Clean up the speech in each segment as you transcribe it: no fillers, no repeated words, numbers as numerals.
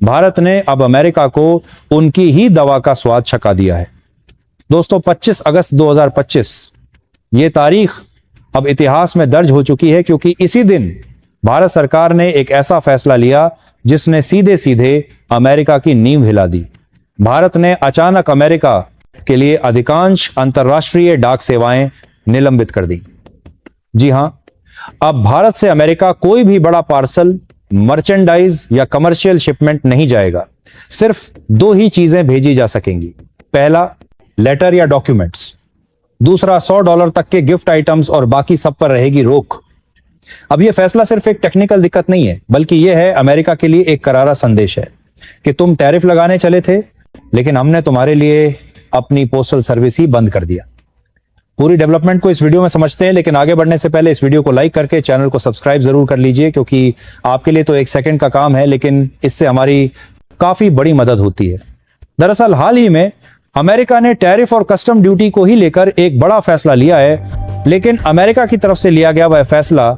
भारत ने अब अमेरिका को उनकी ही दवा का स्वाद चखा दिया है। दोस्तों, 25 अगस्त 2025 ये तारीख अब इतिहास में दर्ज हो चुकी है, क्योंकि इसी दिन भारत सरकार ने एक ऐसा फैसला लिया जिसने सीधे सीधे अमेरिका की नींव हिला दी। भारत ने अचानक अमेरिका के लिए अधिकांश अंतर्राष्ट्रीय डाक सेवाएं निलंबित कर दी। जी हां, अब भारत से अमेरिका कोई भी बड़ा पार्सल, मर्चेंडाइज या कमर्शियल शिपमेंट नहीं जाएगा। सिर्फ दो ही चीजें भेजी जा सकेंगी। पहला, लेटर या डॉक्यूमेंट्स। दूसरा, $100 तक के गिफ्ट आइटम्स, और बाकी सब पर रहेगी रोक। अब यह फैसला सिर्फ एक टेक्निकल दिक्कत नहीं है, बल्कि यह है अमेरिका के लिए एक करारा संदेश है कि तुम टैरिफ लगाने चले थे, लेकिन हमने तुम्हारे लिए अपनी पोस्टल सर्विस ही बंद कर दिया। पूरी डेवलपमेंट को इस वीडियो में समझते हैं, लेकिन आगे बढ़ने से पहले इस वीडियो को लाइक करके चैनल को सब्सक्राइब जरूर कर लीजिए, क्योंकि आपके लिए तो 1 सेकंड का काम है, लेकिन इससे हमारी काफी बड़ी मदद होती है। दरअसल हाल ही में अमेरिका ने टैरिफ और कस्टम ड्यूटी को ही लेकर एक बड़ा फैसला लिया है, लेकिन अमेरिका की तरफ से लिया गया वह फैसला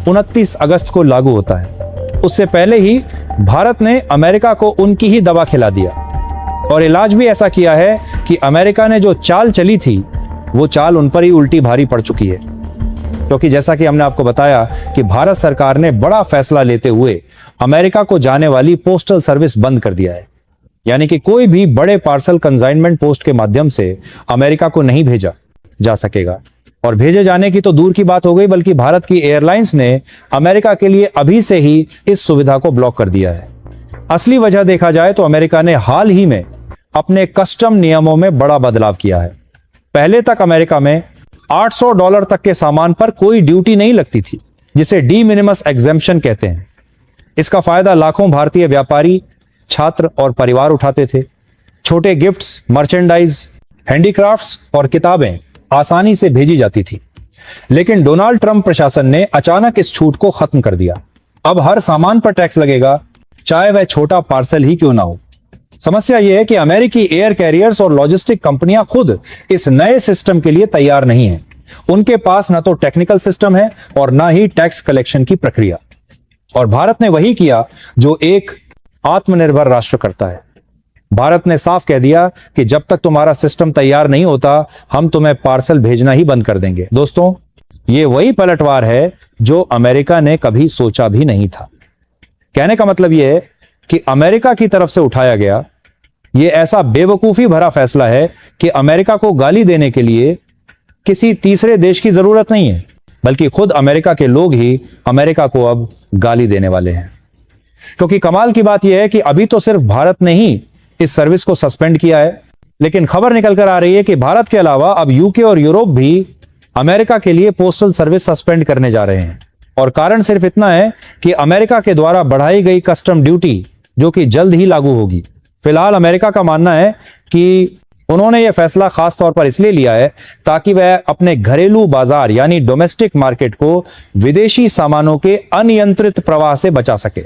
29 अगस्त को लागू होता है। उससे पहले ही भारत ने अमेरिका को उनकी ही दवा खिला दिया, और इलाज भी ऐसा किया है कि अमेरिका ने जो चाल चली थी वो चाल उन पर ही उल्टी भारी पड़ चुकी है। क्योंकि जैसा कि हमने आपको बताया कि भारत सरकार ने बड़ा फैसला लेते हुए अमेरिका को जाने वाली पोस्टल सर्विस बंद कर दिया है। यानी कि कोई भी बड़े पार्सल कंसाइनमेंट पोस्ट के माध्यम से अमेरिका को नहीं भेजा जा सकेगा। और भेजे जाने की तो दूर की बात हो गई, बल्कि भारत की एयरलाइंस ने अमेरिका के लिए अभी से ही इस सुविधा को ब्लॉक कर दिया है। असली वजह देखा जाए तो अमेरिका ने हाल ही में अपने कस्टम नियमों में बड़ा बदलाव किया है। पहले तक अमेरिका में $800 तक के सामान पर कोई ड्यूटी नहीं लगती थी, जिसे डी मिनिमस एग्जेम्पशन कहते हैं। इसका फायदा लाखों भारतीय व्यापारी, छात्र और परिवार उठाते थे। छोटे गिफ्ट्स, मर्चेंडाइज, हैंडीक्राफ्ट्स और किताबें आसानी से भेजी जाती थी। लेकिन डोनाल्ड ट्रंप प्रशासन ने अचानक इस छूट को खत्म कर दिया। अब हर सामान पर टैक्स लगेगा, चाहे वह छोटा पार्सल ही क्यों ना हो। समस्या यह है कि अमेरिकी एयर कैरियर्स और लॉजिस्टिक कंपनियां खुद इस नए सिस्टम के लिए तैयार नहीं हैं। उनके पास ना तो टेक्निकल सिस्टम है और ना ही टैक्स कलेक्शन की प्रक्रिया। और भारत ने वही किया जो एक आत्मनिर्भर राष्ट्र करता है। भारत ने साफ कह दिया कि जब तक तुम्हारा सिस्टम तैयार नहीं होता, हम तुम्हें पार्सल भेजना ही बंद कर देंगे। दोस्तों, ये वही पलटवार है जो अमेरिका ने कभी सोचा भी नहीं था। कहने का मतलब यह है कि अमेरिका की तरफ से उठाया गया यह ऐसा बेवकूफी भरा फैसला है कि अमेरिका को गाली देने के लिए किसी तीसरे देश की जरूरत नहीं है, बल्कि खुद अमेरिका के लोग ही अमेरिका को अब गाली देने वाले हैं। क्योंकि कमाल की बात यह है कि अभी तो सिर्फ भारत ने ही इस सर्विस को सस्पेंड किया है, लेकिन खबर निकल कर आ रही है कि भारत के अलावा अब यूके और यूरोप भी अमेरिका के लिए पोस्टल सर्विस सस्पेंड करने जा रहे हैं। और कारण सिर्फ इतना है कि अमेरिका के द्वारा बढ़ाई गई कस्टम ड्यूटी, जो कि जल्द ही लागू होगी। फिलहाल अमेरिका का मानना है कि उन्होंने यह फैसला खास तौर पर इसलिए लिया है ताकि वह अपने घरेलू बाजार यानी डोमेस्टिक मार्केट को विदेशी सामानों के अनियंत्रित प्रवाह से बचा सके।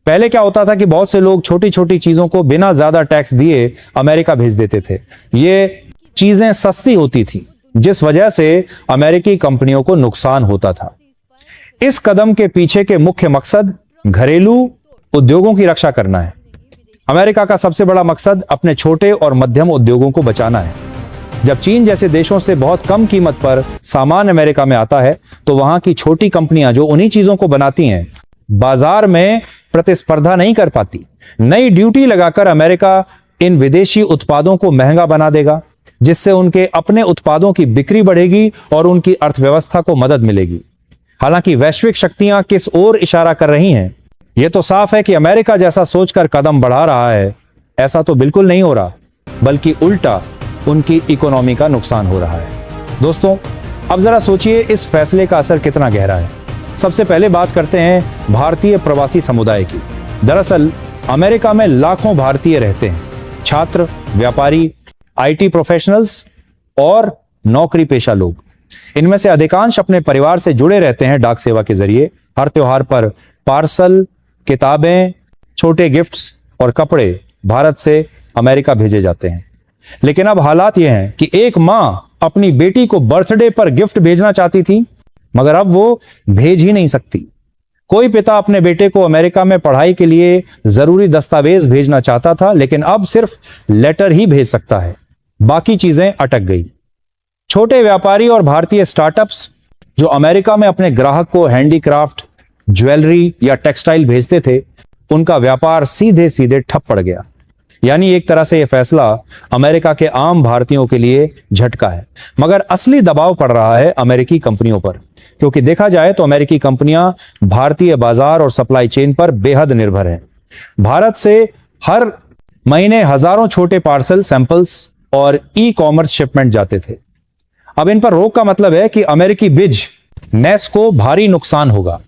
पहले क्या होता था कि बहुत से लोग छोटी छोटी चीजों को बिना ज्यादा टैक्स दिए अमेरिका भेज देते थे। ये चीजें सस्ती होती थी, जिस वजह से अमेरिकी कंपनियों को नुकसान होता था। इस कदम के पीछे के मुख्य मकसद घरेलू उद्योगों की रक्षा करना है। अमेरिका का सबसे बड़ा मकसद अपने छोटे और मध्यम उद्योगों को बचाना है। जब चीन जैसे देशों से बहुत कम कीमत पर सामान अमेरिका में आता है, तो वहां की छोटी कंपनियां जो उन्हीं चीजों को बनाती हैं, बाजार में प्रतिस्पर्धा नहीं कर पाती। नई ड्यूटी लगाकर अमेरिका इन विदेशी उत्पादों को महंगा बना देगा, जिससे उनके अपने उत्पादों की बिक्री बढ़ेगी और उनकी अर्थव्यवस्था को मदद मिलेगी। हालांकि वैश्विक शक्तियां किस ओर इशारा कर रही हैं, यह तो साफ है कि अमेरिका जैसा सोचकर कदम बढ़ा रहा है, ऐसा तो बिल्कुल नहीं हो रहा, बल्कि उल्टा उनकी इकोनॉमी का नुकसान हो रहा है। दोस्तों, अब जरा सोचिए इस फैसले का असर कितना गहरा है। सबसे पहले बात करते हैं भारतीय प्रवासी समुदाय की। दरअसल अमेरिका में लाखों भारतीय रहते हैं, छात्र, व्यापारी, आईटी प्रोफेशनल्स और नौकरी पेशा लोग। इनमें से अधिकांश अपने परिवार से जुड़े रहते हैं डाक सेवा के जरिए। हर त्योहार पर पार्सल, किताबें, छोटे गिफ्ट्स और कपड़े भारत से अमेरिका भेजे जाते हैं। लेकिन अब हालात यह हैं कि एक मां अपनी बेटी को बर्थडे पर गिफ्ट भेजना चाहती थी, मगर अब वो भेज ही नहीं सकती। कोई पिता अपने बेटे को अमेरिका में पढ़ाई के लिए जरूरी दस्तावेज भेजना चाहता था, लेकिन अब सिर्फ लेटर ही भेज सकता है, बाकी चीजें अटक गई। छोटे व्यापारी और भारतीय स्टार्टअप्स जो अमेरिका में अपने ग्राहक को हैंडीक्राफ्ट, ज्वेलरी या टेक्सटाइल भेजते थे, उनका व्यापार सीधे सीधे ठप पड़ गया। यानी एक तरह से यह फैसला अमेरिका के आम भारतीयों के लिए झटका है, मगर असली दबाव पड़ रहा है अमेरिकी कंपनियों पर, क्योंकि देखा जाए तो अमेरिकी कंपनियां भारतीय बाजार और सप्लाई चेन पर बेहद निर्भर हैं। भारत से हर महीने हजारों छोटे पार्सल, सैंपल्स और ई-कॉमर्स शिपमेंट जाते थे। अब इन पर रोक का मतलब है कि अमेरिकी बिजनेस को भारी नुकसान होगा,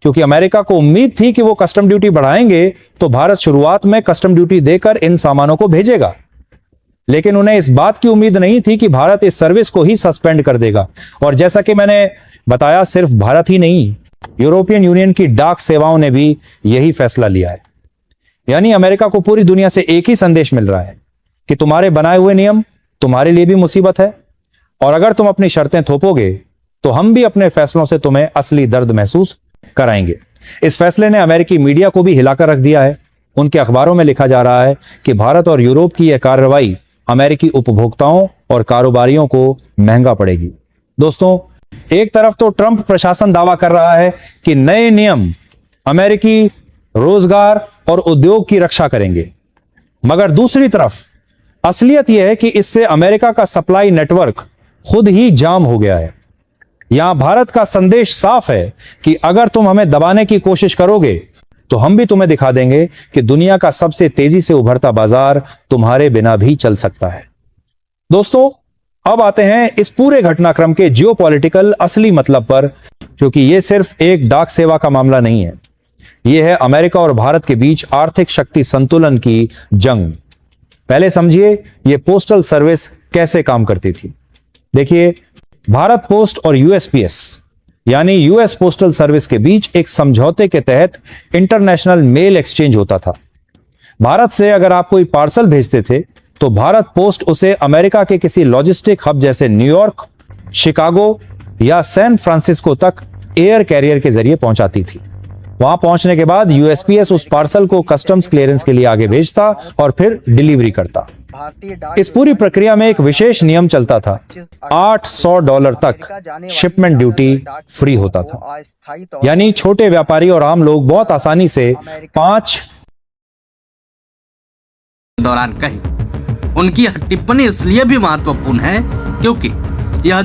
क्योंकि अमेरिका को उम्मीद थी कि वो कस्टम ड्यूटी बढ़ाएंगे तो भारत शुरुआत में कस्टम ड्यूटी देकर इन सामानों को भेजेगा, लेकिन उन्हें इस बात की उम्मीद नहीं थी कि भारत इस सर्विस को ही सस्पेंड कर देगा। और जैसा कि मैंने बताया, सिर्फ भारत ही नहीं, यूरोपियन यूनियन की डाक सेवाओं ने भी यही फैसला लिया है। यानी अमेरिका को पूरी दुनिया से एक ही संदेश मिल रहा है कि तुम्हारे बनाए हुए नियम तुम्हारे लिए भी मुसीबत है, और अगर तुम अपनी शर्तें थोपोगे तो हम भी अपने फैसलों से तुम्हें असली दर्द महसूस कराएंगे। इस फैसले ने अमेरिकी मीडिया को भी हिलाकर रख दिया है। उनके अखबारों में लिखा जा रहा है कि भारत और यूरोप की यह कार्रवाई अमेरिकी उपभोक्ताओं और कारोबारियों को महंगा पड़ेगी। दोस्तों, एक तरफ तो ट्रंप प्रशासन दावा कर रहा है कि नए नियम अमेरिकी रोजगार और उद्योग की रक्षा करेंगे, मगर दूसरी तरफ असलियत यह है कि इससे अमेरिका का सप्लाई नेटवर्क खुद ही जाम हो गया है। यहां भारत का संदेश साफ है कि अगर तुम हमें दबाने की कोशिश करोगे तो हम भी तुम्हें दिखा देंगे कि दुनिया का सबसे तेजी से उभरता बाजार तुम्हारे बिना भी चल सकता है। दोस्तों, अब आते हैं इस पूरे घटनाक्रम के जियोपॉलिटिकल असली मतलब पर, क्योंकि यह सिर्फ एक डाक सेवा का मामला नहीं है, यह है अमेरिका और भारत के बीच आर्थिक शक्ति संतुलन की जंग। पहले समझिए यह पोस्टल सर्विस कैसे काम करती थी। देखिए, भारत पोस्ट और यूएसपीएस यानी यूएस पोस्टल सर्विस के बीच एक समझौते के तहत इंटरनेशनल मेल एक्सचेंज होता था। भारत से अगर आप कोई पार्सल भेजते थे तो भारत पोस्ट उसे अमेरिका के किसी लॉजिस्टिक हब जैसे न्यूयॉर्क, शिकागो या सैन फ्रांसिस्को तक एयर कैरियर के जरिए पहुंचाती थी। वहां पहुंचने के बाद यूएसपीएस उस पार्सल को कस्टम्स क्लियरेंस के लिए आगे भेजता और फिर डिलीवरी करता। इस पूरी प्रक्रिया में एक विशेष नियम चलता था, $800 तक शिपमेंट ड्यूटी फ्री होता था। यानी छोटे व्यापारी और आम लोग बहुत आसानी से 5 दौरान कही। उनकी यह टिप्पणी इसलिए भी महत्वपूर्ण है क्योंकि यह